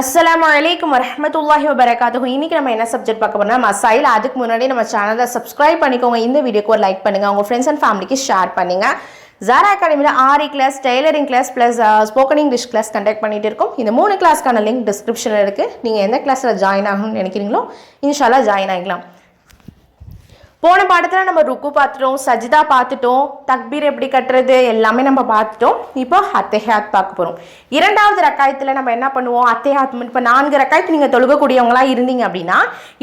அஸ்ஸலாமு அலைக்கும் வரஹ்மத்துல்லாஹி வபரகாத்துஹு. இன்னைக்கு நம்ம என்ன சப்ஜெக்ட் பார்க்க போறோம்னா மசாயில். அதுக்கு முன்னாடி நம்ம சேனலை சப்ஸ்கிரைப் பண்ணிக்கோங்க, இந்த வீடியோக்கு ஒரு லைக் பண்ணுங்க, உங்க ஃப்ரெண்ட்ஸ் அண்ட் ஃபேமிலிக்கு ஷேர் பண்ணுங்க. ஜாரா அகாடமியில் aari class, tailoring class plus spoken English class conduct பண்ணிட்டு இருக்கோம். இந்த 3 கிளாஸ்க்கான லிங்க் டிஸ்கிரிப்ஷனில் இருக்கு. நீங்க எந்த கிளாஸ்ல ஜாயின் ஆகணும்னு நினைக்கிறீங்களோ இன்ஷால்லா ஜாயின் ஆகிக்கலாம். போன பாடத்தில் நம்ம ருக்கு பார்த்துட்டோம், சஜிதா பார்த்துட்டோம், தக்பீர் எப்படி கட்டுறது எல்லாமே நம்ம பார்த்துட்டோம். இப்போ அத்தஹியாத் பார்க்க போகிறோம். 2வது ரக்காயத்தில் நம்ம என்ன பண்ணுவோம், அத்தஹியாத். இப்போ 4 ரக்காயத்து நீங்கள் தொழுகக்கூடியவங்களாம் இருந்தீங்க அப்படின்னா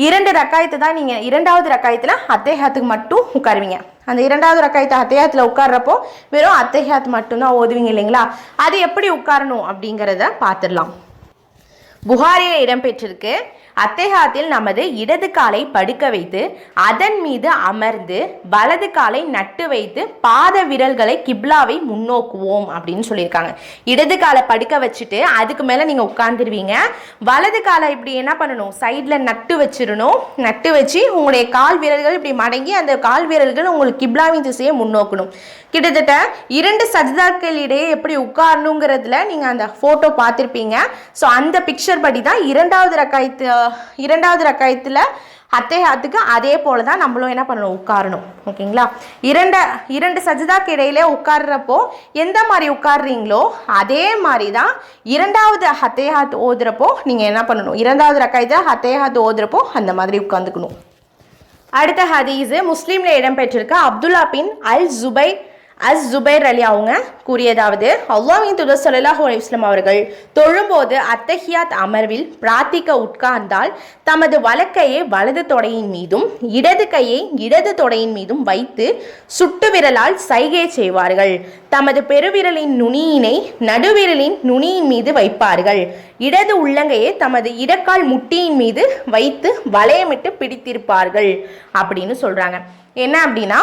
2 ரக்காயத்து தான் நீங்கள் 2வது ரக்காயத்தில் அத்தஹியாத்துக்கு மட்டும் உட்காருவீங்க. அந்த 2வது ரக்காயத்து அத்தஹியாத்தில் உட்கார்றப்போ வெறும் அத்தஹியாத் மட்டும்தான் ஓதுவீங்க இல்லைங்களா? அது எப்படி உட்காரணும் அப்படிங்கிறத பார்த்துடலாம். புகாரியில் இடம்பெற்றிருக்கு, அத்தஹியாத்தில் நமது இடது காலை படுக்க வைத்து அதன் மீது அமர்ந்து வலது காலை நட்டு வைத்து பாத விரல்களை கிப்லாவை முன்னோக்குவோம் அப்படின்னு சொல்லியிருக்காங்க. இடது காலை படுக்க வச்சுட்டு அதுக்கு மேலே நீங்கள் உட்காந்துருவீங்க. வலது காலை இப்படி என்ன பண்ணணும், சைடில் நட்டு வச்சிடணும். நட்டு வச்சு உங்களுடைய கால் வீரர்கள் இப்படி மடங்கி அந்த கால் வீரர்கள் உங்களுக்கு கிப்லாவின் திசையை முன்னோக்கணும். கிட்டத்தட்ட 2 சஜ்தாக்கள் இடையே எப்படி உட்காரணுங்கிறதுல நீங்கள் அந்த ஃபோட்டோ பார்த்துருப்பீங்க. ஸோ அந்த பிக்சர் படி தான் 2வது ரக்காயத்தில் அத்தஹியாத்துக்கு அதே போல தான் நம்மளும் என்ன பண்ணணும், உட்காரணும். ஓகேங்களா? 2 சஜ்தாக்கு இடையில உட்கார்றப்போ எந்த மாதிரி உட்கார்றீங்களோ அதே மாதிரி தான் 2வது அத்தஹியாத் ஓதுறப்போ நீங்கள் என்ன பண்ணணும், 2வது ரக்காயத்தில் அத்தஹியாத் ஓதுறப்போ அந்த மாதிரி உட்காந்துக்கணும். அடுத்த ஹதீஸ் முஸ்லீம்ல இடம்பெற்றிருக்க அப்துல்லா பின் அல் ஜுபைர் அலி அவங்க கூறியதாவது, அல்லாஹ்வின் தூதர் ஸல்லல்லாஹு அலைஹி வஸல்லம் அவர்கள் தொழும்போது அத்தஹியாத் அமர்வில் பிரார்த்திக்க உட்கார்ந்தால் தமது வலக்கையை வலது தொடையின் மீதும் இடது கையை இடது தொடையின் மீதும் வைத்து சுட்டு விரலால் சைகை செய்வார்கள். தமது பெருவிரலின் நுனியினை நடுவிரலின் நுனியின் மீது வைப்பார்கள். இடது உள்ளங்கையை தமது இடக்கால் முட்டியின் மீது வைத்து வளையமிட்டு பிடித்திருப்பார்கள் அப்படின்னு சொல்றாங்க. என்ன அப்படின்னா,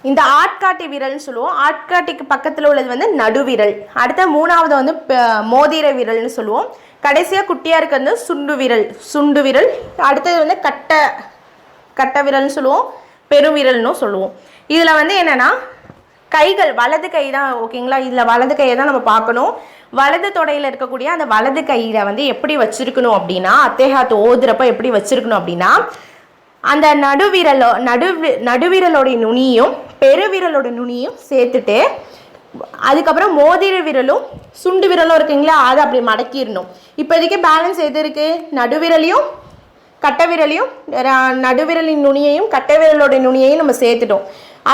இந்த ஆட்காட்டி விரல்னு சொல்லுவோம். ஆட்காட்டிக்கு பக்கத்தில் உள்ளது வந்து நடுவிரல். அடுத்த 3வது வந்து மோதிர விரல்னு சொல்லுவோம். கடைசியாக குட்டியாக இருக்கிறது சுண்டு விரல். அடுத்தது வந்து கட்ட விரல்னு சொல்லுவோம், பெருவிரல்னு சொல்லுவோம். இதில் வந்து என்னென்னா கைகள் வலது கை தான். ஓகேங்களா? இதில் வலது கையை தான் நம்ம பார்க்கணும். வலது தொடையில் இருக்கக்கூடிய அந்த வலது கையில் வந்து எப்படி வச்சிருக்கணும் அப்படின்னா, அத்தஹியாத் ஓதுறப்ப எப்படி வச்சிருக்கணும் அப்படின்னா, அந்த நடுவிரலோடைய நுனியும் பெருவிரலோட நுனியும் சேர்த்துட்டு அதுக்கப்புறம் மோதிர விரலும் சுண்டு விரலும் இருக்குங்களா, அதை அப்படி மடக்கிடணும். இப்போதைக்கு பேலன்ஸ் எது இருக்கு, நடுவிரலையும் கட்ட விரலையும் நடுவிரலின் நுனியையும் கட்ட விரலோட நுனியையும் நம்ம சேர்த்துட்டோம்.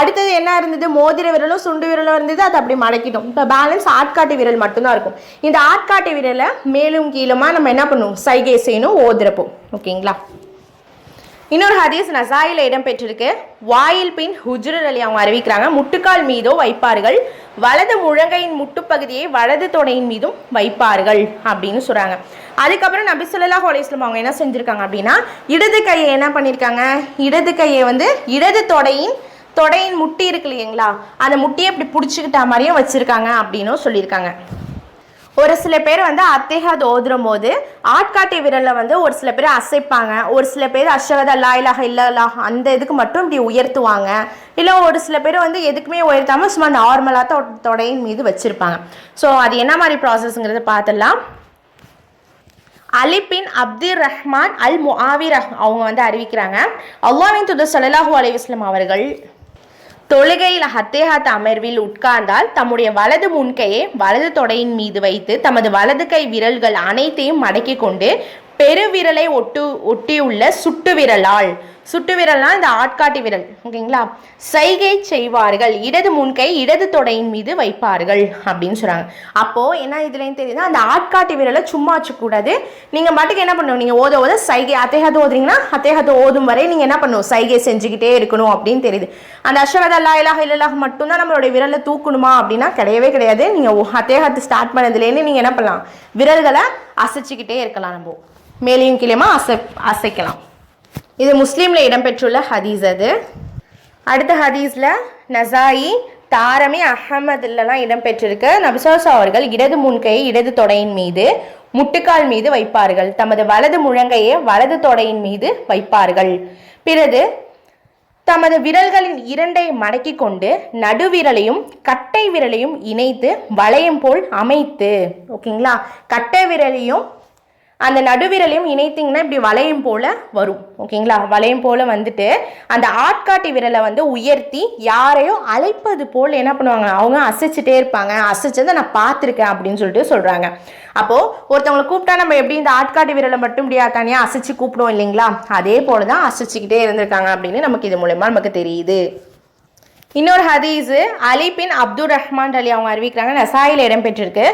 அடுத்தது என்ன இருந்தது, மோதிர விரலும் சுண்டு விரலும் இருந்தது, அதை அப்படி மடக்கிட்டோம். இப்போ பேலன்ஸ் ஆட்காட்டி விரல் மட்டும்தான் இருக்கும். இந்த ஆட்காட்டி விரலை மேலும் கீழுமா நம்ம என்ன பண்ணுவோம், சைகை செய்யணும் ஓதுறப்போ. ஓகேங்களா? இன்னொரு ஹதீஸ் நசாயில் இடம்பெற்றிருக்கு. வாயில் பின் ஹுஜ்ர் அலி அவங்க அறிவிக்கிறாங்க, முட்டுக்கால் மீதோ வைப்பார்கள், வலது முழங்கையின் முட்டுப்பகுதியை வலது தொடையின் மீதும் வைப்பார்கள் அப்படின்னு சொல்றாங்க. அதுக்கப்புறம் நபி ஸல்லல்லாஹு அலைஹி வஸல்லம் அவங்க என்ன செஞ்சிருக்காங்க அப்படின்னா, இடது கையை என்ன பண்ணியிருக்காங்க, இடது கையை வந்து இடது தொடையின் முட்டி இருக்கு இல்லைங்களா, அந்த முட்டியை இப்படி பிடிச்சிக்கிட்ட மாதிரியும் வச்சிருக்காங்க அப்படின்னு சொல்லியிருக்காங்க. ஒரு சில பேர் வந்து அத்தஹியாத் ஓதுறும் போது ஆட்காட்டி விரலில் வந்து ஒரு சில பேர் அசைப்பாங்க, ஒரு சில பேர் அஷ்ஹது அல்லா இலாஹ இல்லல்லாஹ் அந்த இதுக்கு மட்டும் இப்படி உயர்த்துவாங்க. இல்லை ஒரு சில பேர் வந்து எதுக்குமே உயர்த்தாமல் சும்மா நார்மலாக தொடையின் மீது வச்சுருப்பாங்க. ஸோ அது என்ன மாதிரி ப்ராசஸ்ங்கிறத பார்த்துடலாம். அலி பின் அப்துர் ரஹ்மான் அல் முஆவிர் அவங்க வந்து அறிவிக்கிறாங்க, அல்லாஹ்வின் தூதர் ஸல்லல்லாஹு அலைஹி வஸல்லம் அவர்கள் தொழுகையில் அத்தஹியாத் அமர்வில் உட்கார்ந்தால் தம்முடைய வலது முன்கையை வலது தொடையின் மீது வைத்து தமது வலது கை விரல்கள் அனைத்தையும் மடக்கி கொண்டு பெருவிரலை ஒட்டியுள்ள சுட்டு விரல்னா இந்த ஆட்காட்டி விரல், ஓகேங்களா, சைகை செய்வார்கள். இடது முன்கை இடது தொடையின் மீது வைப்பார்கள் அப்படின்னு சொல்றாங்க. அப்போ என்ன இதுலயும் தெரியுது, அந்த ஆட்காட்டி விரலை சும்மா வச்சுக்கூடாது. நீங்க மட்டுக்கு என்ன பண்ணணும், நீங்க ஓத சைகை அத்தஹியாத் ஓதுறீங்கன்னா அத்தஹியாத் ஓதும் வரை நீங்க என்ன பண்ணணும், சைகை செஞ்சுக்கிட்டே இருக்கணும் அப்படின்னு தெரியுது. அந்த அஷ்ஹது அல்லா இலாஹ இல்லல்லாஹ் மட்டும்தான் நம்மளுடைய விரலை தூக்கணுமா அப்படின்னா கிடையவே கிடையாது. நீங்க அத்தஹியாத் ஸ்டார்ட் பண்ணதுலேருந்து நீங்க என்ன பண்ணலாம், விரல்களை அசைச்சிக்கிட்டே இருக்கலாம். நம்ம மேலையும் கீழேயுமா அசைக்கலாம். இது முஸ்லீம்ல இடம்பெற்றுள்ள ஹதீஸ். அது அடுத்த ஹதீஸ்ல நசாயி தாரமி அஹமதுலாம் இடம்பெற்றிருக்க, நபி ஸல்லல்லாஹு அவர்கள் இடது முன்கையை இடது தொடையின் மீது முட்டுக்கால் மீது வைப்பார்கள், தமது வலது முழங்கையை வலது தொடையின் மீது வைப்பார்கள். பிறகு தமது விரல்களின் 2ஐ மடக்கி கொண்டு நடுவிரலையும் கட்டை விரலையும் இணைத்து வளையம் போல் அமைத்து, ஓகேங்களா, கட்டை விரலையும் அந்த நடுவிரலையும் இணைத்திங்கன்னா இப்படி வளையம் போல வரும், ஓகேங்களா. வளையம் போல வந்துட்டு அந்த ஆட்காட்டி விரலை வந்து உயர்த்தி யாரையோ அழைப்பது போல் என்ன பண்ணுவாங்க, அவங்க அசைச்சிட்டே இருப்பாங்க. அசைச்சதை நான் பார்த்துருக்கேன் அப்படின்னு சொல்லிட்டு சொல்றாங்க. அப்போ ஒருத்தவங்களை கூப்பிட்டா நம்ம எப்படி இந்த ஆட்காட்டி விரலை மட்டும் இப்படியா தனியாக அசைச்சு கூப்பிடுவோம் இல்லைங்களா, அதே போலதான் அசைச்சுக்கிட்டே இருந்திருக்காங்க அப்படின்னு நமக்கு இது மூலமா நமக்கு தெரியுது. இன்னொரு ஹதீஸ் அலி பின் அப்துல் ரஹ்மான் அலி அவங்க அறிவிக்கிறாங்க, நசாயில இடம்பெற்றிருக்கு.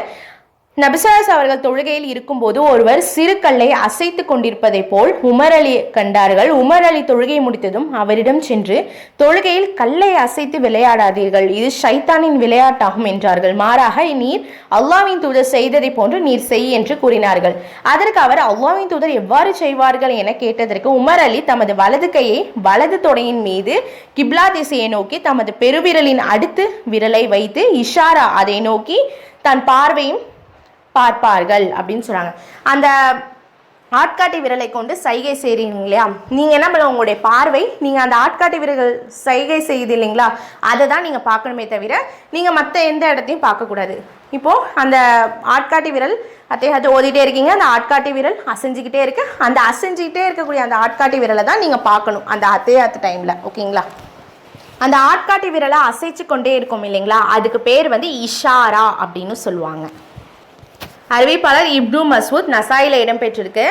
நபிசாஸ் அவர்கள் தொழுகையில் இருக்கும்போது ஒருவர் சிறு கல்லை அசைத்து கொண்டிருப்பதை போல் உமர் அலி கண்டார்கள். உமர் அலி தொழுகை முடித்ததும் அவரிடம் சென்று, தொழுகையில் கல்லை அசைத்து விளையாடாதீர்கள், இது ஷைத்தானின் விளையாட்டாகும் என்றார்கள். மாறாக நீர் அல்லாஹ்வின் தூதர் செய்ததை போன்று நீர் செய் என்று கூறினார்கள். அதற்கு அவர் அல்லாஹ்வின் தூதர் எவ்வாறு செய்வார்கள் என கேட்டதற்கு உமர் அலி தமது வலது கையை வலது தொடையின் மீது கிப்லா திசையை நோக்கி தமது பெருவிரலின் அடுத்து விரலை வைத்து இஷாரா அதை நோக்கி தன் பார்வையும் பார்ப்பார்கள் அப்படின்னு சொல்றாங்க. அந்த ஆட்காட்டி விரலை கொண்டு சைகை செய்றீங்க இல்லையா, நீங்க என்ன பண்ண, உங்களுடைய பார்வை நீங்க அந்த ஆட்காட்டி விரல்கள் சைகை செய்யுது இல்லைங்களா, அதை தான் நீங்க பார்க்கணுமே தவிர நீங்க மற்ற எந்த இடத்தையும் பார்க்கக்கூடாது. இப்போ அந்த ஆட்காட்டி விரல் அத்தைஹாத்து ஓதிட்டே இருக்கீங்க, அந்த ஆட்காட்டி விரல் அசைஞ்சிக்கிட்டே இருக்கு, அந்த அசைஞ்சிக்கிட்டே இருக்கக்கூடிய அந்த ஆட்காட்டி விரலை தான் நீங்க பார்க்கணும் அந்த அத்தைஹாத்து டைம்ல, ஓகேங்களா. அந்த ஆட்காட்டி விரலை அசைச்சு கொண்டே இருக்கும் இல்லைங்களா, அதுக்கு பேர் வந்து இஷாரா அப்படின்னு சொல்லுவாங்க. அறிவிப்பாளர் இப்னு மஸ்ஊத், நசாயில இடம்பெற்றிருக்கு.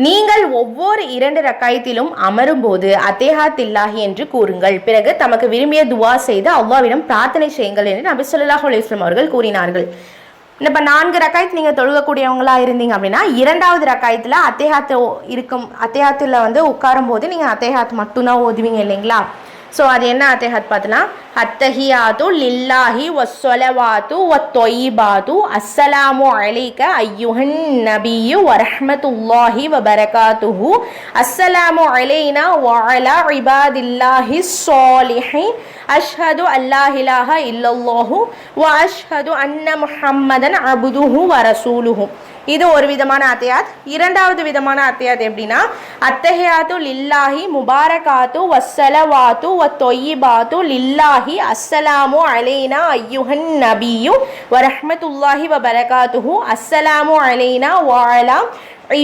நீங்கள் ஒவ்வொரு 2 ரக்காயத்திலும் அமரும் போது அத்தேஹாத் இல்லாஹி என்று கூறுங்கள், பிறகு தமக்கு விரும்பிய துவா செய்து அல்லாஹ்விடம் பிரார்த்தனை செய்யுங்கள் என்று நபி ஸல்லல்லாஹு அலைஹி வஸல்லம் அவர்கள் கூறினார்கள். இப்போ 4 ரக்காயத்து நீங்கள் தொழுகக்கூடியவங்களா இருந்தீங்க அப்படின்னா 2வது ரக்காயத்தில் அத்தேஹாத்து இருக்கும், அத்தேஹாத்தில் வந்து உட்காரும் போது நீங்கள் அத்தேஹாத் மட்டும்தான் ஓதுவீங்க இல்லைங்களா. ஸோ அது என்ன அத்தேஹாத் பார்த்தலாம், அத்தஹியாத்து லில்லாஹி வஸ்ஸலவாத்து வத்தொய்யிபாத்து அஸ்ஸலாமு அலைக ஐயுஹன் நபியு வரஹ்மத்துல்லாஹி வபரகாத்துஹு அஸ்ஸலாமு அலைனா வஅலா இபாதில்லாஹி ஸாலிஹீன் அஷ்ஹது அல்லா இலாஹ இல்லல்லாஹு வ அஷ்ஹது அன்ன முஹம்மதன் அப்துஹு வ ரசூலுஹு. இது ஒரு விதமான அத்தேஹாத். 2வது விதமான அத்தேஹாத் எப்படின்னா, அத்தஹியாத்து லில்லாஹி முபாரகாத்து வஸ்ஸலவாத்து வத்தொய்யிபாத்து லில்லாஹி அஸ்ஸலாமு அலைனா ஐயுஹன் நபியு வரஹ்மத்துல்லாஹி வபரகாத்துஹு அஸ்ஸலாமு அலைனா வஅலா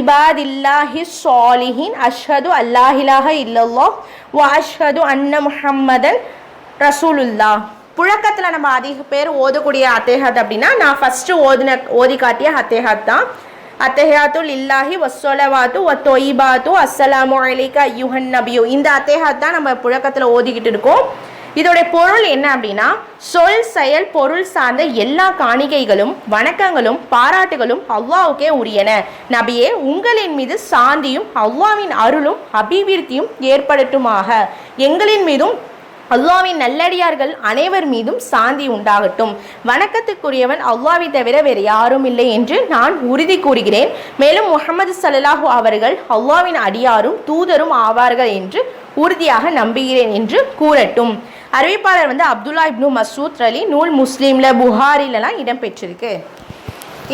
இபாதில்லாஹி ஸாலிஹீன் அஷ்ஹது அல்லா இலாஹ இல்லல்லாஹ் வ அஷ்ஹது அன்ன முஹம்மதன் ரசூலுல்லாஹ். புழக்கத்தில் நம்ம அதிக பேர் ஓதக்கூடிய அத்தேஹாத் அப்படின்னா நான் ஃபர்ஸ்ட் ஓதி காட்டிய அத்தேஹாத் தான். அத்தஹியாத்து லில்லாஹி வஸ்ஸலவாத்து வத்தொய்யிபாத்து அஸ்ஸலாமு அலைக ஐயுஹன் நபியு. இந்த அத்தேஹாத் தான் நம்ம புழக்கத்தில் ஓதிக்கிட்டு இருக்கோம். இதோடைய பொருள் என்ன அப்படின்னா, சொல் செயல் பொருள் சார்ந்த எல்லா காணிக்கைகளும் வணக்கங்களும் பாராட்டுகளும் அல்லாஹ்வுக்கே உரியன. நபியே, உங்களின் மீது சாந்தியும் அல்லாஹ்வின் அருளும் அபிவிருத்தியும் ஏற்படட்டுமாக. எங்களின் மீதும் அல்லாஹ்வின் நல்லடியார்கள் அனைவர் மீதும் சாந்தி உண்டாகட்டும். வணக்கத்துக்குரியவன் அல்லாஹ்வை தவிர வேறு யாரும் இல்லை என்று நான் உறுதி கூறுகிறேன். மேலும் முஹம்மது ஸல்லல்லாஹு அவர்கள் அல்லாஹ்வின் அடியாரும் தூதரும் ஆவார்கள் என்று உறுதியாக நம்புகிறேன் என்று கூறட்டும். அறிவிப்பாளர் வந்து அப்துல்லா இப்னு மஸ்ஊத் அலி, நூல் முஸ்லீம்ல புகாரிலலாம் இடம்பெற்றிருக்கு.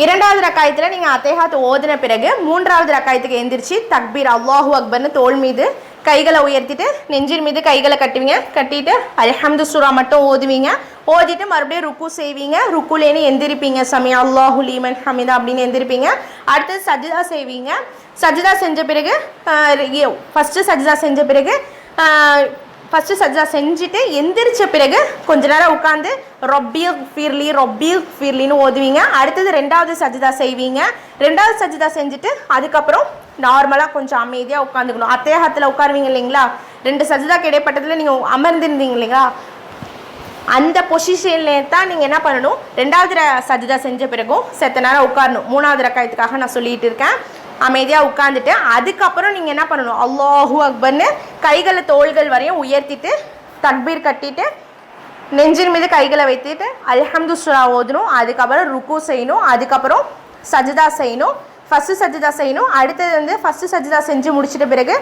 2வது ரக்காயத்தில் நீங்கள் அத்தேஹாத் ஓதின பிறகு 3வது ரக்காயத்துக்கு எந்திரிச்சு தக்பீர் அல்லாஹு அக்பர்னு தோள் மீது கைகளை உயர்த்திட்டு நெஞ்சின் மீது கைகளை கட்டுவீங்க. கட்டிட்டு அல்ஹம்து சூரா மட்டும் ஓதுவீங்க. ஓதிட்டு மறுபடியும் ருக்கு செய்வீங்க. ருக்குலேன்னு எந்திரிப்பீங்க, சமி அல்லாஹு லீமன் ஹமிதா அப்படின்னு எந்திரிப்பீங்க. அடுத்தது சஜ்தா செய்வீங்க. சஜ்தா செஞ்ச பிறகு ஃபஸ்ட்டு சஜ்தா செஞ்சுட்டு எந்திரிச்ச பிறகு கொஞ்ச நேரம் உட்காந்து ரொப்பில் ஃபீர்லின்னு ஓதுவீங்க. அடுத்தது 2வது சஜ்தா செய்வீங்க. 2வது சஜ்தா செஞ்சுட்டு அதுக்கப்புறம் நார்மலாக கொஞ்சம் அமைதியாக உட்காந்துக்கணும். அத்தேஹாத்தில் உட்காருவீங்க இல்லைங்களா, 2 சஜ்தாக்கு இடைப்பட்டதில் நீங்கள் அமர்ந்திருந்தீங்க இல்லைங்களா, அந்த பொசிஷன்ல தான் நீங்கள் என்ன பண்ணணும், 2வது சஜ்தா செஞ்ச பிறகும் செத்த நேரம் உட்காரணும். 3வது ரக்காயத்துக்காக நான் சொல்லிட்டு இருக்கேன். அமைதியாக உட்காந்துட்டு அதுக்கப்புறம் நீங்கள் என்ன பண்ணணும், அல்லாஹு அக்பர்னு கைகளை தோள்கள் வரையும் உயர்த்திட்டு தக்பீர் கட்டிட்டு நெஞ்சின் மீது கைகளை வைத்துட்டு அல்ஹம்து சூரா ஓதணும். அதுக்கப்புறம் ருக்கு செய்யணும். அதுக்கப்புறம் சஜ்தா செய்யணும். ஃபஸ்ட்டு சஜ்தா செய்யணும். அடுத்தது வந்து ஃபஸ்ட்டு சஜ்தா செஞ்சு முடிச்சிட்ட பிறகு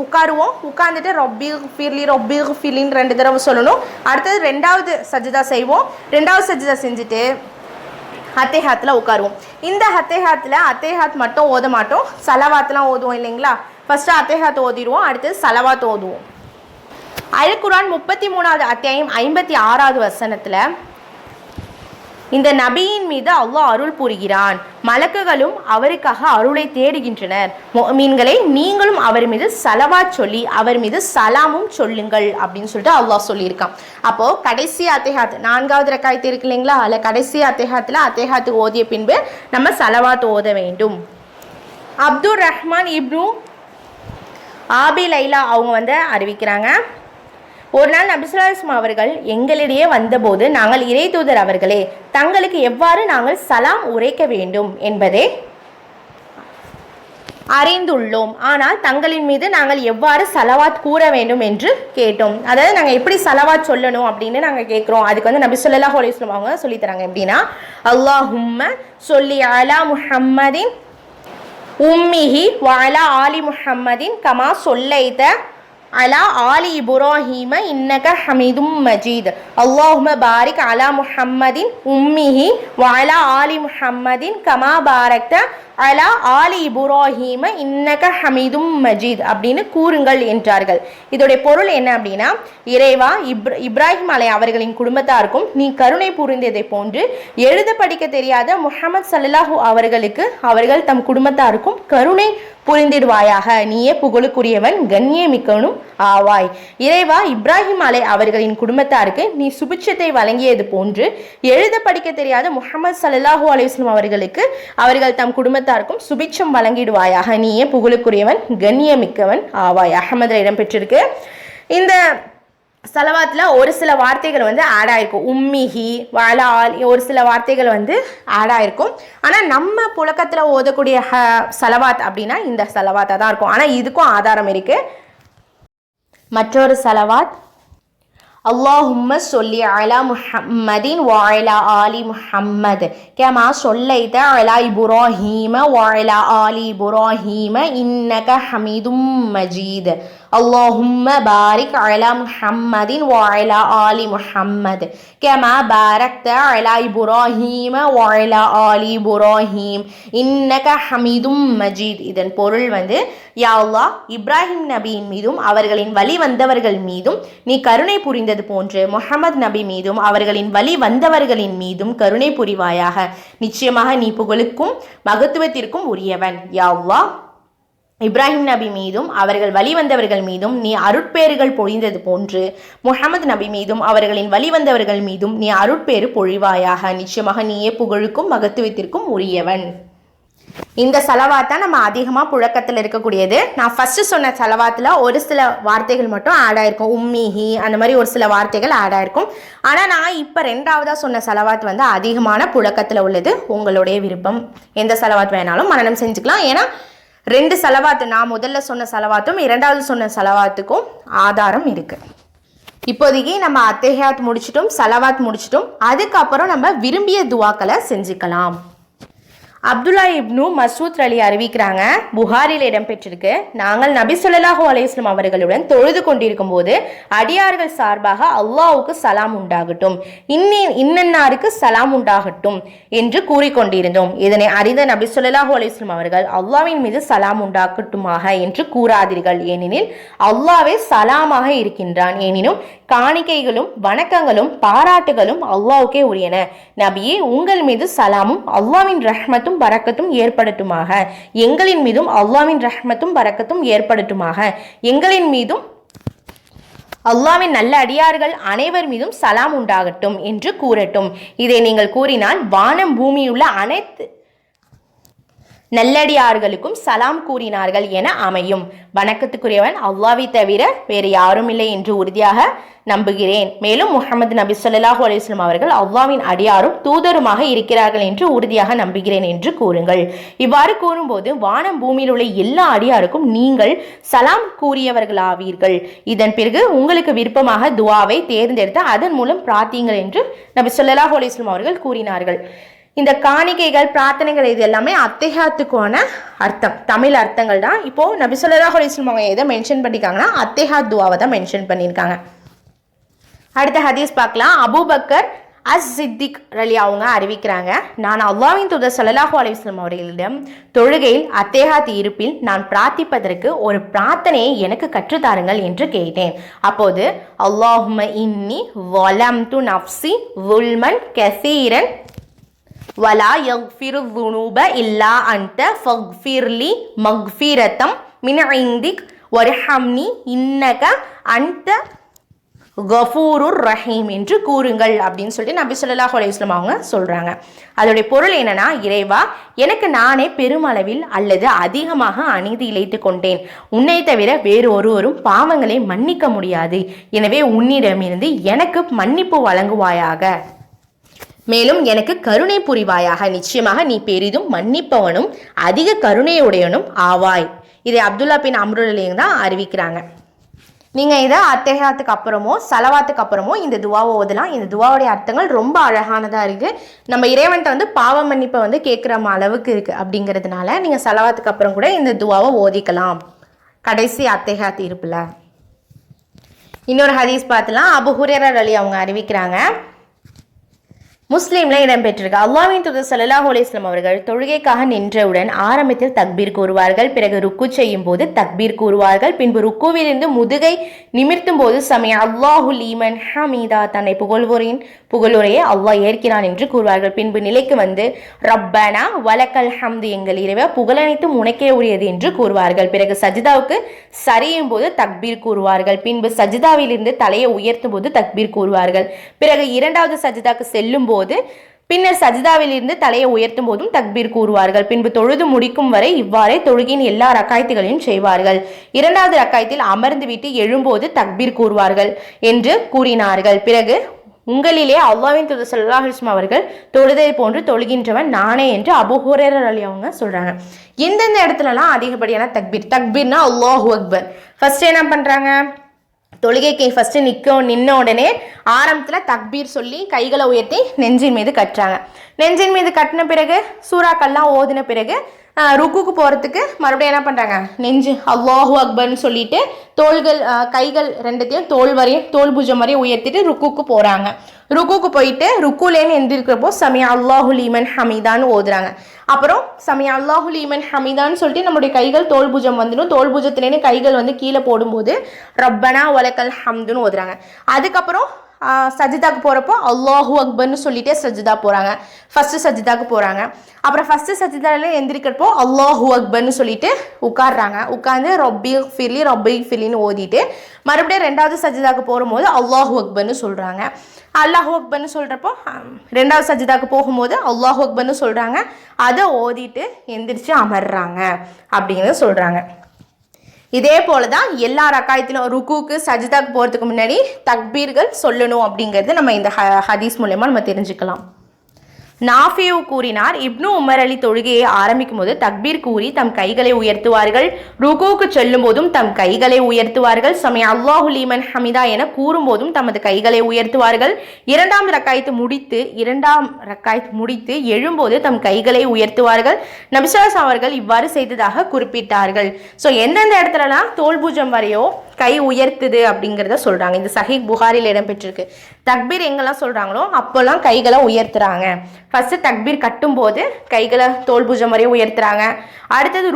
உட்காருவோம். உட்காந்துட்டு ரொப்பில் ஃபீர்லின்னு 2 தடவை சொல்லணும். அடுத்தது 2வது சஜ்தா செய்வோம். 2வது சஜ்தா செஞ்சுட்டு அத்தேஹாத்தில் உட்காருவோம். இந்த அத்தேஹாத் மட்டும் ஓத மாட்டோம், சலவாத்லாம் ஓதுவோம் இல்லைங்களா. ஃபஸ்ட்டு அத்தேஹாத் ஓதிடுவோம், அடுத்தது சலவாத் ஓதுவோம். அல் குர்ஆன் 33வது அத்தியாயம் 56வது வசனத்துல இந்த நபியின் மீது அல்லாஹ் அருள் புரிகிறான், மலக்குகளும் அவருக்காக அருளை தேடுகின்றனர், முஃமின்களே நீங்களும் அவர் மீது ஸலவாத் சொல்லி அவர் மீது சலாமும் சொல்லுங்கள் அப்படின்னு சொல்லிட்டு அல்லாஹ் சொல்லியிருக்கான். அப்போ கடைசி அத்தஹியாத் 4வது ரக்காயத்து இருக்கு இல்லைங்களா, அதில் கடைசி அத்தஹியாத்து ஓதிய பின்பு நம்ம ஸலவாத் ஓத வேண்டும். அப்துர் ரஹ்மான் இப்னு ஆபி லைலா அவங்க அறிவிக்கிறாங்க, ஒரு நாள் நபி ஸல்லல்லாஹு அலைஹி வஸல்லம் அவர்கள் எங்களிடையே வந்தபோது நாங்கள் இறை தூதர் அவர்களே, தங்களுக்கு எவ்வாறு நாங்கள் சலாம் உரைக்க வேண்டும் என்பதை அறிந்துள்ளோம், ஆனால் தங்களின் மீது நாங்கள் எவ்வாறு சலவாத் கூற வேண்டும் என்று கேட்டோம். அதாவது நாங்கள் எப்படி சலவாத் சொல்லணும் அப்படின்னு நாங்கள் கேட்குறோம். அதுக்கு நபி ஸல்லல்லாஹு அலைஹி வஸல்லம் அவங்க சொல்லித்தராங்க. எப்படின்னா, அல்லாஹும்ம சொல்லி அலா முஹம்மதின் உம்மிஹி வஅலா ஆலி முஹம்மதின் கமா சொல்லைத அலா ஆலி இப்ராஹீம இன்னக ஹமீதும் மஜீத். அல்லாஹும்ம பாரிக் அலா முஹம்மதின் உம்மிஹி வஅலா ஆலி முஹம்மதின் கமா பாரக்த அலா ஆலி இப்ராஹீம இன்னக ஹமீதும் மஜீத் அப்படின்னு கூறுங்கள் என்றார்கள். இதோடைய பொருள் என்ன அப்படின்னா, இறைவா இப்ராஹிம் அலை அவர்களின் குடும்பத்தாருக்கும் நீ கருணை புரிந்ததை போன்று எழுத படிக்க தெரியாத முஹம்மது ஸல்லல்லாஹு அவர்களுக்கு அவர்கள் தம் குடும்பத்தாருக்கும் கருணை புரிந்திடுவாயாக, நீயே புகழுக்குரியவன் கண்ணியமிக்கவனும் ஆவாய். இறைவா இப்ராஹிம் அலை அவர்களின் குடும்பத்தாருக்கு நீ சுபிட்சத்தை வழங்கியது போன்று எழுத படிக்க தெரியாத முஹம்மது ஸல்லல்லாஹு அலைஹி வஸல்லம் அவர்களுக்கு அவர்கள் தம் குடும்பத்தாருக்கும் சுபிட்சம் வழங்கிடுவாயாக, நீயே புகழுக்குரியவன் கண்ணியமிக்கவன் ஆவாய். அஹ்மதுல இடம்பெற்றிருக்கு. இந்த சலவாத்தில் ஒரு சில வார்த்தைகள் ஆட் ஆயிருக்கும், உம்மிஹி வஅலா ஆலி ஒரு சில வார்த்தைகள் ஆட் ஆயிருக்கும். ஆனால் நம்ம புழக்கத்தில் ஓதக்கூடிய சலவாத் அப்படின்னா இந்த சலவாத்தாக தான் இருக்கும். ஆனால் இதுக்கும் ஆதாரம் இருக்கு. மற்றொரு சலவாத், அல்லாஹும்ம சொல்லி அலா முஹம்மதின் வஅலா ஆலி முஹம்மத் கமா சொல்லைத அலா இப்ராஹீம வஅலா ஆலி இப்ராஹீம இன்னக ஹமீதும் மஜீத். அல்லாஹும்ம பாரிக் அலா முஹம்மதின் வஅலா ஆலி முஹம்மத் கமா பாரக்த அலா இப்ராஹீம வஅலா ஆலி இப்ராஹீம் இன்னக ஹமீதும் மஜீத். இதன் பொருள் யா அல்லாஹ் இப்ராஹிம் நபியின் மீதும் அவர்களின் வழி வந்தவர்கள் மீதும் நீ கருணை புரிந்தது போன்று முஹம்மது நபி மீதும் அவர்களின் வழி வந்தவர்களின் மீதும் கருணை புரிவாயாக, நிச்சயமாக நீ புகழுக்கும் மகத்துவத்திற்கும் உரியவன். யா அல்லாஹ் இப்ராஹிம் நபி மீதும் அவர்கள் வழி வந்தவர்கள் மீதும் நீ அருட்பேறுகள் பொழிந்தது போன்று முஹம்மது நபி மீதும் அவர்களின் வழி வந்தவர்கள் மீதும் நீ அருட்பேறு பொழிவாயாக, நிச்சயமாக நீயே புகழுக்கும் மகத்துவத்திற்கும் உரியவன். இந்த சலவாத்தான் நம்ம அதிகமாக புழக்கத்தில் இருக்கக்கூடியது. நான் ஃபர்ஸ்ட் சொன்ன சலவாத்தில் ஒரு சில வார்த்தைகள் மட்டும் ஆட் ஆயிருக்கும், உம்மிஹி அந்த மாதிரி ஒரு சில வார்த்தைகள் ஆட் ஆயிருக்கும். ஆனால் நான் இப்போ ரெண்டாவதாக சொன்ன சலவாத் அதிகமான புழக்கத்தில் உள்ளது. உங்களுடைய விருப்பம், எந்த சலவாத் வேணாலும் மனனம் செஞ்சுக்கலாம். ஏன்னா 2 சலவாத்து, நான் முதல்ல சொன்ன சலவாத்தும் இரண்டாவது சொன்ன சலவாத்துக்கும் ஆதாரம் இருக்கு. இப்போதைக்கு நம்ம அத்தஹியாத் முடிச்சிட்டோம், சலவாத் முடிச்சிட்டோம். அதுக்கப்புறம் நம்ம விரும்பிய துவாக்களை செஞ்சுக்கலாம். அப்துல்லா இப்னு மசூத் அலி அறிவிக்கிறாங்க, புகாரில் இடம்பெற்றிருக்கு, நாங்கள் நபி ஸல்லல்லாஹு அலைஹி வஸல்லம் அவர்களுடன் தொழுது கொண்டிருக்கும் போது அடியார்கள் சார்பாக அல்லாஹ்வுக்கு சலாம் உண்டாகட்டும், இன்னன்னாருக்கு சலாம் உண்டாகட்டும் என்று கூறிக்கொண்டிருந்தோம். இதனை அறிந்த நபி ஸல்லல்லாஹு அலைஹி வஸல்லம் அவர்கள் அல்லாஹ்வின் மீது சலாம் உண்டாகட்டுமாக என்று கூறாதீர்கள், ஏனெனில் அல்லாஹ்வே சலாமாக இருக்கின்றான். எனினும் காணிக்கைகளும் வணக்கங்களும் பாராட்டுகளும் அல்லாஹ்வுக்கே உரியன. நபியே உங்கள் மீது சலாமும் அல்லாஹ்வின் ரஹ்மத்தும் பரக்கத்தும் ஏற்படட்டுமாக, எங்களின் மீதும் அல்லாஹ்வின் ரஹ்மத்தும் பரக்கத்தும் ஏற்படட்டுமாக, எங்களின் மீதும் அல்லாஹ்வின் நல்ல அடியார்கள் அனைவர் மீதும் சலாம் உண்டாகட்டும் என்று கூறட்டும். இதை நீங்கள் கூறினால் வானம் பூமியுள்ள அனைத்து நல்லடியார்களுக்கும் சலாம் கூறினார்கள் என அமையும். வணக்கத்துக்குரியவன் அல்லாஹ்வை தவிர வேறு யாரும் இல்லை என்று உறுதியாக நம்புகிறேன். மேலும் முஹம்மது நபி ஸல்லல்லாஹு அலைஹி வஸல்லம் அவர்கள் அல்லாஹ்வின் அடியாரும் தூதருமாக இருக்கிறார்கள் என்று உறுதியாக நம்புகிறேன் என்று கூறுங்கள். இவ்வாறு கூறும்போது வானம் பூமியில் உள்ள எல்லா அடியாருக்கும் நீங்கள் சலாம் கூறியவர்களாவீர்கள். இதன் பிறகு உங்களுக்கு விருப்பமாக துவாவை தேர்ந்தெடுத்து அதன் மூலம் பிரார்த்தியுங்கள் என்று நபி ஸல்லல்லாஹு அலைஹி வஸல்லம் அவர்கள் கூறினார்கள். இந்த காணிக்கைகள் பிரார்த்தனைகள் இது எல்லாமே அத்தஹியாத்துக்கான அர்த்தம், தமிழ் அர்த்தங்கள் தான். இப்போ நபி ஸல்லல்லாஹு அலைஹி வஸல்லம் அவங்க எதை மென்ஷன் பண்ணியிருக்காங்கன்னா அத்தஹியாத் துவாவை தான் மென்ஷன் பண்ணியிருக்காங்க. அடுத்த ஹதீஸ் பார்க்கலாம். அபூபக்கர் அஸ்-சித்திக் ரலி அவங்க அறிவிக்கிறாங்க, நான் அல்லாஹ்வின் தூதர் ஸல்லல்லாஹு அலைஹி வஸல்லம் அவர்களிடம் தொழுகையில் அத்தேஹாத் இருப்பில் நான் பிரார்த்திப்பதற்கு ஒரு பிரார்த்தனையை எனக்கு கற்றுத்தாருங்கள் என்று கேட்டேன். அப்போது அல்லாஹும்ம இன்னி வலம்து நஃப்ஸி வுல்மன் கஸீரன் வலா யக்ஃபிரு ذுனூப இல்லா அன்த ஃபக்ஃபிர்லி மக்ஃபிரத்தம் மின் இந்திக் வர்ஹம்னி இன்னக அன்த கஃபூருர் ரஹீம் என்று கூறுங்கள் அப்படின்னு சொல்லிட்டு நபி ஸல்லல்லாஹு அலைஹி வஸல்லம் அவங்க சொல்கிறாங்க. அதோடைய பொருள் என்னன்னா, இறைவா, எனக்கு நானே பெருமளவில் அல்லது அதிகமாக அநீதி இழைத்து கொண்டேன். உன்னை தவிர வேறு ஒருவரும் பாவங்களை மன்னிக்க முடியாது. எனவே உன்னிடமிருந்து எனக்கு மன்னிப்பு வழங்குவாயாக, மேலும் எனக்கு கருணை புரிவாயாக. நிச்சயமாக நீ பெரிதும் மன்னிப்பவனும் அதிக கருணையுடையவனும் ஆவாய். இதை அப்துல்லா பின் அம்ருலையும் தான் அறிவிக்கிறாங்க. நீங்கள் இதை அத்தஹியாத்துக்கு அப்புறமோ சலவாத்துக்கு அப்புறமோ இந்த துவாவை ஓதலாம். இந்த துவாவுடைய அர்த்தங்கள் ரொம்ப அழகானதாக இருக்குது. நம்ம இறைவன்கிட்ட பாவ மன்னிப்பை கேட்குற அளவுக்கு இருக்குது. அப்படிங்கிறதுனால நீங்கள் சலவாத்துக்கு அப்புறம் கூட இந்த துவாவை ஓதிக்கலாம். கடைசி அத்தஹியாத் இருப்பில் இன்னொரு ஹதீஸ் பார்த்துலாம். அபூ ஹுரைரா ரலி அவங்க அறிவிக்கிறாங்க, முஸ்லீம்ல இடம்பெற்றிருக்கு, அல்லாஹ்வின் தூதர் ஸல்லல்லாஹு அலைஹி வஸல்லம் அவர்கள் தொழுகைக்காக நின்றவுடன் ஆரம்பத்தில் தக்பீர் கூறுவார்கள். பிறகு ருக்கு செய்யும் போது தக்பீர் கூறுவார்கள். பின்பு ருக்குவிலிருந்து முதுகை நிமிர்த்தும் போது சமய அல்லாஹு லீமன் ஹமீதா, தன்னை புகழுரையை அல்லாஹ் ஏற்கிறான் என்று கூறுவார்கள். பின்பு நிலைக்கு வந்து ரப்பனா வலக்கல் ஹம்து, எங்கள் இறைவா புகழனைத்தும் உனக்கே உரியது என்று கூறுவார்கள். பிறகு சஜிதாவுக்கு சரியும் போது தக்பீர் கூறுவார்கள். பின்பு சஜிதாவிலிருந்து தலையை உயர்த்தும் போது தக்பீர் கூறுவார்கள். பிறகு இரண்டாவது சஜிதாக்கு செல்லும் போது பின்னர் சஜிதாவில் இருந்து தலையை உயர்த்தும் போதும் தக்பீர் கூறுவார்கள். பின்பு தொழுது முடிக்கும் வரை இவ்வாறே தொழுகையின் எல்லா ரக்காயத்துகளையும் செய்வார்கள். இரண்டாவது ரக்காயத்தில் அமர்ந்து விட்டு எழும்போது தக்பீர் கூறுவார்கள் என்று கூறினார்கள். பிறகு உங்களிலே அல்லாஹ்வின் தூதர் ஸல்லல்லாஹு அலைஹி வஸல்லம் அவர்கள் தொழுதை போன்று தொழுகின்றவன் நானே என்று அபூ ஹுரைரா ரலி அவங்க சொல்றாங்க. எந்தெந்த இடத்துலலாம் அதிகப்படியான தக்பீர்னா அல்லாஹு அக்பர். ஃபர்ஸ்ட் என்ன பண்றாங்க, தொழுகைக்கு ஃபஸ்ட்டு நின்ன உடனே ஆரம்பத்தில் தக்பீர் சொல்லி கைகளை உயர்த்தி நெஞ்சின் மீது கட்டுறாங்க. நெஞ்சின் மீது கட்டின பிறகு சூறாக்கள்லாம் ஓதின பிறகு ருக்குக்கு போகிறதுக்கு மறுபடியும் என்ன பண்ணுறாங்க, நெஞ்சு அல்லாஹு அக்பர்னு சொல்லிட்டு தோள்கள் கைகள் ரெண்டுத்தையும் தோல் பூஜம் வரையும் உயர்த்திட்டு ருக்குக்கு போகிறாங்க. ருக்குக்கு போயிட்டு ருக்குலேன்னு எந்திருக்கிறப்போ சமியா அல்லாஹு லீமன் ஹமீதான்னு ஓதுறாங்க. அப்புறம் சமியா அல்லாஹு லீமன் ஹமீதான்னு சொல்லிட்டு நம்மளுடைய கைகள் தோல் பூஜம் வந்துடும். தோல் பூஜத்துலேருந்து கைகள் கீழே போடும்போது ரப்பனா வலக்கல் ஹம்துன்னு ஓதுறாங்க. அதுக்கப்புறம் சஜிதாக்கு போகிறப்போ அல்லாஹூ அக்பர்னு சொல்லிட்டே சஜிதா போகிறாங்க. ஃபஸ்ட்டு சஜிதாக்கு போகிறாங்க. அப்புறம் ஃபஸ்ட்டு சஜிதால எந்திரிக்கிறப்போ அல்லாஹூ அக்பர்னு சொல்லிட்டு உட்காடுறாங்க. உட்காந்து ரொப்பி ஃபிலின்னு ஓதிட்டு மறுபடியும் ரெண்டாவது சஜிதாக்கு போகும்போது அல்லாஹூ அக்பர்னு சொல்கிறாங்க. அல்லாஹூ அக்பர்னு சொல்கிறப்போ ரெண்டாவது சஜிதாக்கு போகும்போது அல்லாஹூ அக்பர்னு சொல்கிறாங்க. அதை ஓதிட்டு எந்திரிச்சு அமர்றாங்க அப்படின்னு சொல்கிறாங்க. இதே போல தான் எல்லா ரக்காயத்திலும் ருக்குக்கு சஜிதாக்கு போகிறதுக்கு முன்னாடி தக்பீர்கள் சொல்லணும் அப்படிங்கிறது நம்ம இந்த ஹதீஸ் மூலமா நம்ம தெரிஞ்சுக்கலாம். நாஃபியூ கூறினார், இப்னு உமர் அலி தொழுகையை ஆரம்பிக்கும் போது தக்பீர் கூறி தம் கைகளை உயர்த்துவார்கள். ருக்குவுக்கு செல்லும் போதும் தம் கைகளை உயர்த்துவார்கள். சமய அல்லாஹு லீமன் ஹமிதா என கூறும்போதும் தமது கைகளை உயர்த்துவார்கள். இரண்டாம் ரக்காயத்து முடித்து எழும்போது தம் கைகளை உயர்த்துவார்கள். நபிஸல்லல்லாஹு அவர்கள் இவ்வாறு செய்ததாக குறிப்பிட்டார்கள். ஸோ எந்தெந்த இடத்துலலாம் தோல் பூஜம் வரையோ கை உயர்த்துது அப்படிங்கிறத சொல்றாங்க. இந்த சஹீஹ் புகாரில் இடம்பெற்றிருக்கு. தக்பீர் எங்கெல்லாம் சொல்றாங்களோ அப்போல்லாம் கைகளை உயர்த்துறாங்க. ஃபர்ஸ்ட் தக்பீர் கட்டும் போது கைகளை தோல் பூஜம் வரையும் உயர்த்துறாங்க. அடுத்தது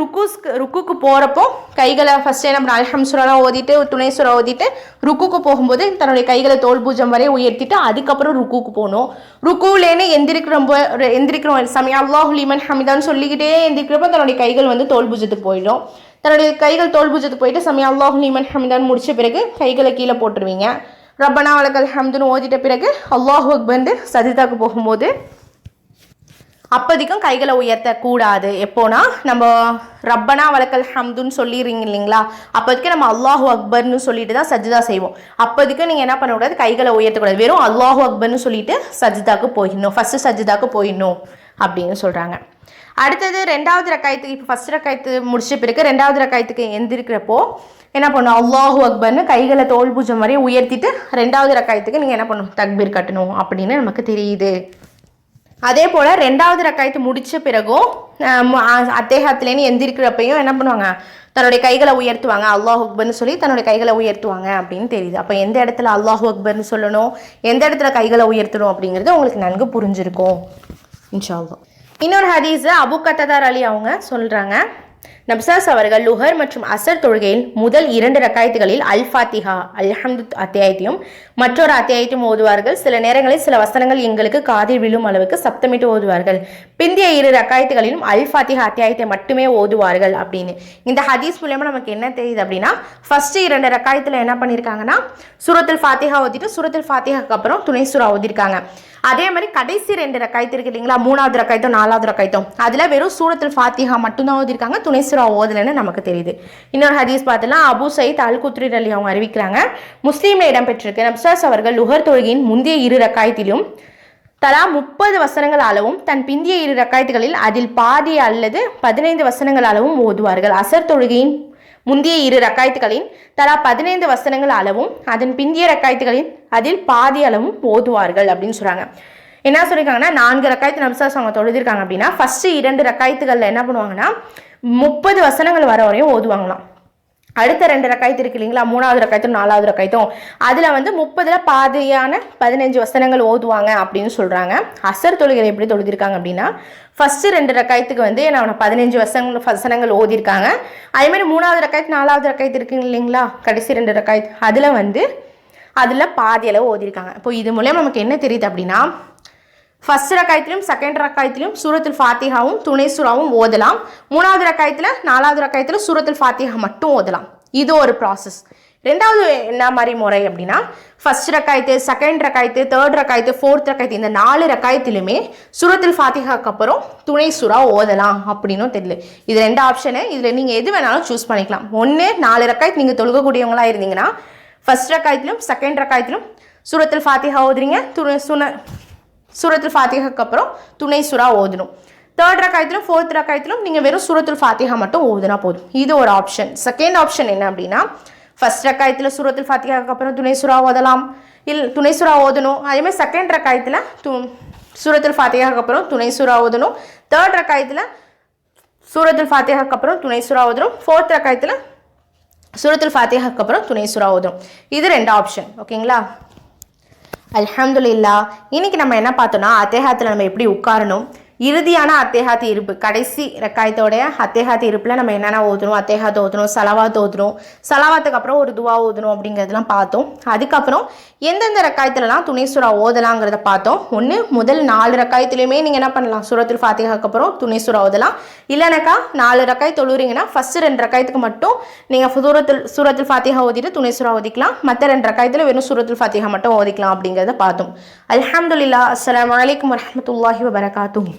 ருக்குக்கு போறப்போ கைகளை ஃபர்ஸ்ட் நம்ம அல்ஹம்துலில்லாஹ் ஓதிட்டு துணை சூரா ஓதிட்டு ருக்குக்கு போகும்போது தன்னுடைய கைகளை தோல் பூஜம் வரையும் உயர்த்திட்டு அதுக்கப்புறம் ருக்குக்கு போகணும். ருக்குலேன்னு எந்திரிக்கிறோம் சமயம் அல்லாஹு லீமன் ஹமிதான்னு சொல்லிக்கிட்டே எந்திரிக்கிறப்போ தன்னுடைய கைகள் தோல் பூஜத்துக்கு போயிடும். தன்னுடைய கைகள் தோல் பூஜத்துக்கு போயிட்டு சமயம் அல்லாஹு லீமன் ஹமிதான்னு முடிச்ச பிறகு கைகளை கீழே போட்டுருவீங்க. ரப்பனா வலக்கல் ஹம்துன்னு ஓதிட்ட பிறகு அல்லாஹு அக்பர் சஜிதாக்கு போகும்போது அப்போதைக்கும் கைகளை உயர்த்தக்கூடாது. எப்போனா நம்ம ரப்பனா வலக்கல் ஹம்துன்னு சொல்லிடுறீங்க இல்லைங்களா, அப்போதைக்கு நம்ம அல்லாஹு அக்பர்னு சொல்லிட்டு தான் சஜிதா செய்வோம். அப்போதைக்கும் நீங்கள் என்ன பண்ணக்கூடாது, கைகளை உயர்த்தக்கூடாது. வெறும் அல்லாஹு அக்பர்னு சொல்லிட்டு சஜிதாக்கு போயிடணும், ஃபர்ஸ்ட் சஜிதாக்கு போயிடணும் அப்படின்னு சொல்கிறாங்க. அடுத்தது ரெண்டாவது ரக்காயத்துக்கு, இப்போ ஃபர்ஸ்ட் ரக்காயத்து முடிச்ச பிறகு ரெண்டாவது ரக்காயத்துக்கு எந்திருக்கிறப்போ என்ன பண்ணணும், அல்லாஹு அக்பர்னு கைகளை தோல் பூஜம் வரையும் உயர்த்திட்டு ரெண்டாவது ரக்காயத்துக்கு நீங்கள் என்ன பண்ணணும், தக்பீர் கட்டணும் அப்படின்னு நமக்கு தெரியுது. அதே போல் 2வது ரக்காயத்து முடித்த பிறகும் அத்தேஹாத்துலேன்னு எந்திரிக்கிறப்பையும் என்ன பண்ணுவாங்க, தன்னுடைய கைகளை உயர்த்துவாங்க, அல்லாஹ் அக்பர்னு சொல்லி தன்னுடைய கைகளை உயர்த்துவாங்க அப்படின்னு தெரியுது. அப்போ எந்த இடத்துல அல்லாஹ் அக்பர்னு சொல்லணும், எந்த இடத்துல கைகளை உயர்த்தணும் அப்படிங்கிறது உங்களுக்கு நன்கு புரிஞ்சிருக்கும் இன்ஷா அல்லாஹ். இன்னொரு ஹதீஸை அபு கத்தாதா அலி அவங்க சொல்கிறாங்க, நபிசாஸ் அவர்கள் லுஹர் மற்றும் அசர் தொழுகையில் முதல் 2 ரக்காயத்துகளில் அல் ஃபாத்திஹா அல்ஹம்து அத்தியாயத்தையும் மற்றொரு அத்தியாயத்தையும் ஓதுவார்கள். சில நேரங்களில் சில வசனங்கள் எங்களுக்கு காதில் விழும் அளவுக்கு சப்தமிட்டு ஓதுவார்கள். பிந்திய 2 ரக்காயத்துகளிலும் அல் ஃபாத்திஹா அத்தியாயத்தை மட்டுமே ஓதுவார்கள் அப்படின்னு. இந்த ஹதீஸ் மூலமா நமக்கு என்ன தெரியுது அப்படின்னா, ஃபர்ஸ்ட் 2 ரக்காயத்தில் என்ன பண்ணியிருக்காங்கன்னா சூரத்துல் ஃபாத்திஹா ஓதிட்டு சூரத்துல் ஃபாத்திஹாக்கு அப்புறம் துணை சூரா ஓதிருக்காங்க. அதே மாதிரி கடைசி 2 ரக்காயத்து இருக்கு இல்லைங்களா, 3வது ரக்காயத்தும் 4வது ரக்காயத்தும், அதில் வெறும் சூரத்துல் ஃபாத்திஹா மட்டும்தான் ஓதிருக்காங்க, துணை சூரா ஓதலைன்னு நமக்கு தெரியுது. இன்னொரு ஹதீஸ் பார்த்தலாம், அபு சயீத் அல் குத்ரி அலி அவங்க அறிவிக்கிறாங்க, முஸ்லீம்ல இடம்பெற்றிருக்கு, நபிசாஸ் அவர்கள் லுஹர் தொழுகையின் முந்தைய 2 ரக்காயத்திலும் தலா 30 வசனங்கள் அளவும் தன் பிந்திய 2 ரக்காயத்துகளில் அதில் பாதி அல்லது 15 வசனங்கள் அளவும் ஓதுவார்கள். அசர் தொழுகையின் முந்தைய 2 ரக்காயத்துகளின் தலா 15 வசனங்கள் அளவும் அதன் பிந்திய ரக்காயத்துகளின் அதில் பாதி அளவும் ஓதுவார்கள் அப்படின்னு சொல்றாங்க. என்ன சொல்லியிருக்காங்கன்னா, 4 ரக்காயத்து நபிசாஸ் அவங்க தொழுதிருக்காங்க அப்படின்னா ஃபர்ஸ்ட் 2 ரக்காயத்துகளில் என்ன பண்ணுவாங்கன்னா 30 வசனங்கள் வர வரையும் ஓதுவாங்களாம். அடுத்த 2 ரக்காயத்து இருக்கு இல்லைங்களா, 3வது ரக்காயத்தும் 4வது ரக்காயத்தும், அதில் வந்து 30ல் பாதியான 15 வசனங்கள் ஓதுவாங்க அப்படின்னு சொல்கிறாங்க. அசர் தொழுகையில் எப்படி தொழுதிருக்காங்க அப்படின்னா ஃபஸ்ட்டு 2 ரக்காயத்துக்கு வந்து என்ன 15 வசனங்கள் ஓதிருக்காங்க. அதேமாதிரி 3வது ரக்காயத்து 4வது ரக்காயத்து இருக்குங்க இல்லைங்களா, கடைசி 2 ரக்காயத்து, அதில் பாதி அளவு ஓதிருக்காங்க. இப்போ இது மூலம் நமக்கு என்ன தெரியுது அப்படின்னா, ஃபர்ஸ்ட் ரக்காயத்திலும் செகண்ட் ரக்காயத்திலும் சூரத்துல் ஃபாத்திஹாவும் துணை சூறாவும் ஓதலாம். 3வது ரக்காயத்தில் 4வது ரக்காயத்தில் சூரத்துல் ஃபாத்திஹா மட்டும் ஓதலாம். இது ஒரு ப்ராசஸ். 2வது என்ன மாதிரி முறை அப்படின்னா, ஃபர்ஸ்ட் ரக்காயத்து, செகண்ட் ரக்காயத்து, தேர்ட் ரக்காயத்து, ஃபோர்த் ரக்காயத்து, இந்த 4 ரக்காயத்திலுமே சூரத்துல் ஃபாத்திஹாக்கு அப்புறம் துணை சூறா ஓதலாம் அப்படின்னும் தெரியல. இது 2 ஆப்ஷனு, இதில் நீங்கள் எது வேணாலும் சூஸ் பண்ணிக்கலாம். 1 4 ரக்காயத்து நீங்கள் தொழுகக்கூடியவங்களா இருந்தீங்கன்னா ஃபர்ஸ்ட் ரக்காயத்திலும் செகண்ட் ரக்காயத்திலும் சூரத்துல் ஃபாத்திஹா ஓதுறீங்க, சூரத்துல் ஃபாத்திஹாக்கு அப்புறம் துணை சூறா ஓதணும். தேர்ட் ரக்காயத்திலும் ஃபோர்த் ரக்காயத்திலும் நீங்கள் வெறும் சூரத்துல் ஃபாத்திஹா மட்டும் ஓதுனா போதும். இது ஒரு ஆப்ஷன். செகண்ட் ஆப்ஷன் என்ன அப்படின்னா, ஃபர்ஸ்ட் ரக்காயத்தில் சூரத்துல் ஃபாத்திஹாக்கு அப்புறம் துணை சூறா ஓதலாம், துணை சூறா ஓதணும். அதேமாதிரி செகண்ட் ரக்காயத்தில் சூரத்துல் ஃபாத்திஹாக்கு அப்புறம் துணை சூறா ஓதணும். தேர்ட் ரக்காயத்தில் சூரத்துல் ஃபாத்திஹாக்கு அப்புறம் துணை சூறா ஓதணும். ஃபோர்த் ரக்காயத்தில் சூரத்துல் ஃபாத்திஹாக்கு அப்புறம் துணை சூறா ஓதணும். இது 2 ஆப்ஷன். ஓகேங்களா? அல்ஹம்துலில்லாஹ். இன்னைக்கு நம்ம என்ன பார்த்தோம்னா, அத்தேஹாத்தில் நம்ம எப்படி உட்காரணும், இறுதியான அத்தேஹாத்து இருப்பு, கடைசி ரக்காயத்தோடைய அத்தேஹாத்து இருப்பில் நம்ம என்னென்ன ஓதணும், அத்தேஹாத்து ஓதணும், சலவாத் ஓதணும், சலவாத்துக்கு அப்புறம் ஒரு துவா ஓதணும் அப்படிங்கிறதுலாம் பார்த்தோம். அதுக்கப்புறம் எந்தெந்த ரக்காயத்துலலாம் துணை சூறா ஓதலாங்கிறத பார்த்தோம். ஒன்று முதல் 4 ரக்காயத்துலையுமே நீங்கள் என்ன பண்ணலாம், சூரத்துல் ஃபாத்திஹாக்கு அப்புறம் துணை சூறா ஓதலாம். இல்லைனாக்கா 4 ரக்காய் தொழுறீங்கன்னா ஃபர்ஸ்ட் 2 ரக்காயத்துக்கு மட்டும் நீங்கள் சூரத்துல் ஃபாத்திஹா ஓதிட்டு துணை சூறா ஓதிக்கலாம். மற்ற 2 ரக்காயத்தில் வெறும் சூரத்துல் ஃபாத்திஹா மட்டும் ஓதிக்கலாம் அப்படிங்கிறத பார்த்தோம். அல்ஹம்துலில்லாஹ். அஸ்ஸலாமு அலைக்கும் வரஹ்மத்துல்லாஹி வபரகாத்துஹு.